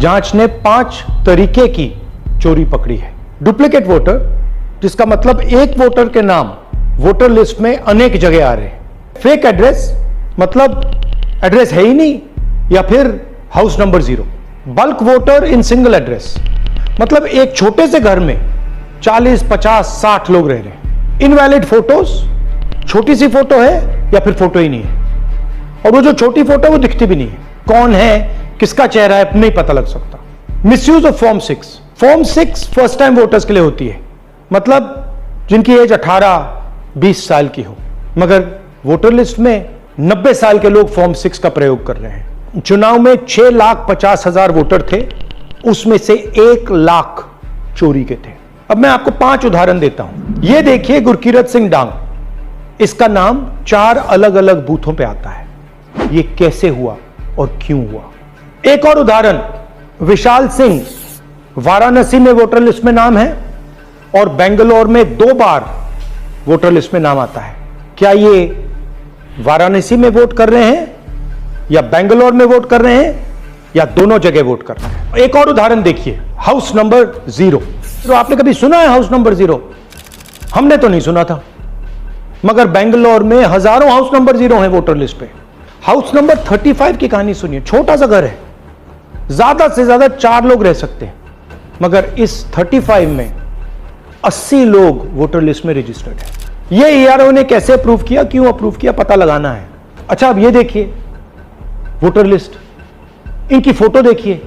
जांच ने 5 तरीके की चोरी पकड़ी है। डुप्लीकेट वोटर, जिसका मतलब एक वोटर के नाम वोटर लिस्ट में अनेक जगह आ रहे हैं। फेक एड्रेस, मतलब एड्रेस है ही नहीं या फिर house number 0। Bulk voter in single address, मतलब एक छोटे से घर में 40, 50, 60 लोग रह रहे हैं। इनवैलिड फोटोज, छोटी सी फोटो है या फिर फोटो ही नहीं है, और वो जो छोटी फोटो वो दिखती भी नहीं है, कौन है, किसका चेहरा है, नहीं पता लग सकता। Misuse of form 6। Form 6 first time voters के लिए होती है, मतलब जिनकी एज 18-20 साल की हो, मगर वोटर लिस्ट में 90 साल के लोग फॉर्म 6 का प्रयोग कर रहे हैं। चुनाव में 6,50,000 वोटर थे, उसमें से 1 लाख चोरी के थे। अब मैं आपको 5 उदाहरण देता हूं। यह देखिए गुरकीरत सिंह डांग, इसका नाम 4 अलग अलग बूथों पे आता है। यह कैसे हुआ और क्यों हुआ? एक और उदाहरण, विशाल सिंह, वाराणसी में वोटर लिस्ट में नाम है और बेंगलोर में 2 बार वोटर लिस्ट में नाम आता है। क्या ये वाराणसी में वोट कर रहे हैं या बेंगलोर में वोट कर रहे हैं या दोनों जगह वोट कर रहे हैं? एक और उदाहरण देखिए, हाउस नंबर 0। तो आपने कभी सुना है हाउस नंबर 0? हमने तो नहीं सुना था, मगर बेंगलोर में हजारों हाउस नंबर 0 हैं वोटर लिस्ट पे। हाउस नंबर 35 की कहानी सुनिए। छोटा सा घर है, ज्यादा से ज्यादा 4 लोग रह सकते हैं, मगर इस 35 में 80 लोग वोटर लिस्ट में रजिस्टर्ड है। ये ईआरओ ने कैसे अप्रूव किया, क्यों अप्रूव किया, पता लगाना है। अच्छा, अब ये देखिए वोटर लिस्ट, इनकी फोटो देखिए,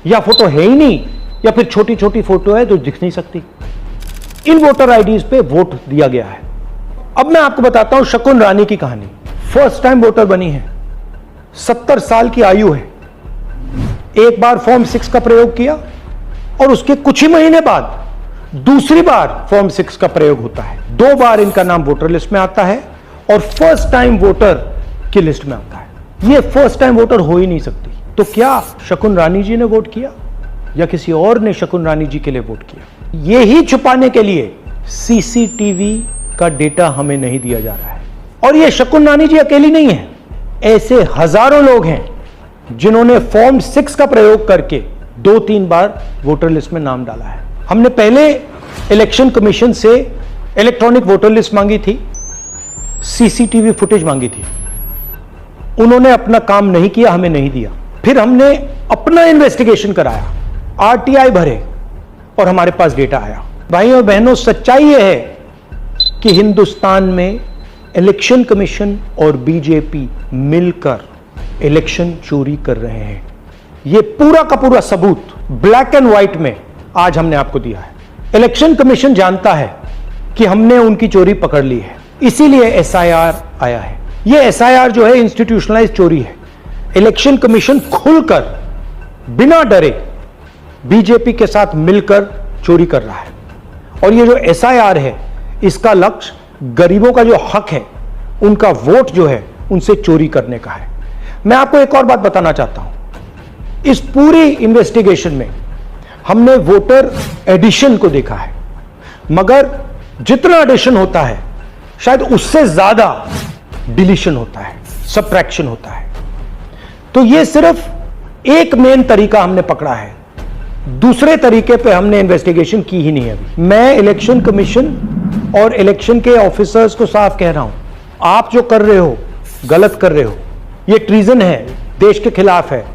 या फोटो है ही नहीं या फिर छोटी छोटी फोटो है जो दिख नहीं सकती। इन वोटर आईडीज पे वोट दिया गया है। अब मैं आपको बताता हूं शकुन रानी की कहानी। फर्स्ट टाइम वोटर बनी है, 70 साल की आयु है। एक बार फॉर्म 6 का प्रयोग किया और उसके कुछ ही महीने बाद दूसरी बार फॉर्म 6 का प्रयोग होता है। 2 बार इनका नाम वोटर लिस्ट में आता है और फर्स्ट टाइम वोटर की लिस्ट में आता है। ये फर्स्ट टाइम वोटर हो ही नहीं सकती। तो क्या शकुन रानी जी ने वोट किया या किसी और ने शकुन रानी जी के लिए वोट किया? ये ही छुपाने के लिए सीसीटीवी का डेटा हमें नहीं दिया जा रहा है। और ये शकुन रानी जी अकेली नहीं है, ऐसे हजारों लोग हैं जिन्होंने फॉर्म 6 का प्रयोग करके 2-3 बार वोटर लिस्ट में नाम डाला है। हमने पहले इलेक्शन कमीशन से इलेक्ट्रॉनिक वोटर लिस्ट मांगी थी, सीसीटीवी फुटेज मांगी थी। उन्होंने अपना काम नहीं किया, हमें नहीं दिया। फिर हमने अपना इन्वेस्टिगेशन कराया, आरटीआई भरे और हमारे पास डेटा आया। भाइयों और बहनों, सच्चाई यह है कि हिंदुस्तान में इलेक्शन कमीशन और बीजेपी मिलकर इलेक्शन चोरी कर रहे हैं। यह पूरा का पूरा सबूत ब्लैक एंड व्हाइट में आज हमने आपको दिया है। इलेक्शन कमीशन जानता है कि हमने उनकी चोरी पकड़ ली है, इसीलिए एसआईआर आया है। यह एसआईआर जो है इंस्टीट्यूशनलाइज चोरी है। इलेक्शन कमीशन खुलकर बिना डरे बीजेपी के साथ मिलकर चोरी कर रहा है। और ये जो एसआईआर है, इसका लक्ष्य गरीबों का जो हक है, उनका वोट जो है, उनसे चोरी करने का है। मैं आपको एक और बात बताना चाहता हूं। इस पूरी इन्वेस्टिगेशन में हमने वोटर एडिशन को देखा है, मगर जितना एडिशन होता है शायद उससे ज्यादा डिलीशन होता है, सब्ट्रैक्शन होता है। तो यह सिर्फ एक मेन तरीका हमने पकड़ा है, दूसरे तरीके पे हमने इन्वेस्टिगेशन की ही नहीं अभी। मैं इलेक्शन कमीशन और इलेक्शन के ऑफिसर्स को साफ कह रहा हूं, आप जो कर रहे हो गलत कर रहे हो। यह ट्रीजन है, देश के खिलाफ है।